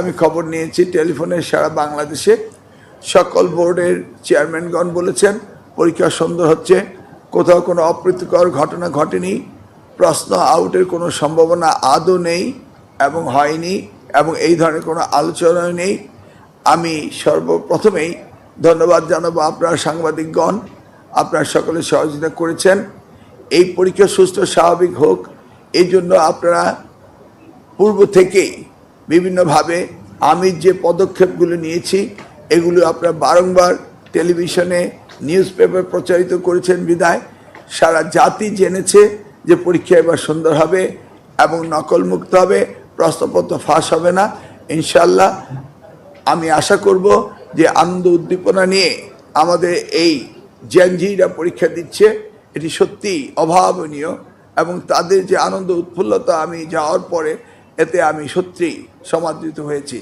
আমি খবর নিয়েছি টেলিফোনে সারা বাংলাদেশে সকল বোর্ডের চেয়ারম্যানগণ বলেছেন পরীক্ষা সুন্দর হচ্ছে, কোথাও কোনো অপ্রীতিকর ঘটনা ঘটেনি, প্রশ্ন আউটের কোনো সম্ভাবনা আদৌ নেই এবং হয়নি, এবং এই ধরনের কোনো আলোচনা নেই। আমি সর্বপ্রথমেই ধন্যবাদ জানাবো আপনারা সাংবাদিকগণ, আপনারা সকলে সহযোগিতা করেছেন। এই পরীক্ষা সুষ্ঠু স্বাভাবিক হোক এই জন্য আপনারা পূর্ব থেকেই বিভিন্নভাবে আমি যে পদক্ষেপগুলো নিয়েছি এগুলো আপনারা বারংবার টেলিভিশনে নিউজ পেপার প্রচারিত করেছেন বিধায় সারা জাতি জেনেছে যে পরীক্ষা এবার সুন্দর হবে এবং নকলমুক্ত হবে, প্রশ্নপত্র ফাঁস হবে না ইনশাল্লাহ। আমি আশা করব যে আনন্দ উদ্দীপনা নিয়ে আমাদের এই জেনজিরা পরীক্ষা দিচ্ছে এটি সত্যি অভাবনীয়, এবং তাদের যে আনন্দ উৎফুল্লতা আমি যাওয়ার পরে এতে আমি সত্যিই সমাদৃত হয়েছি।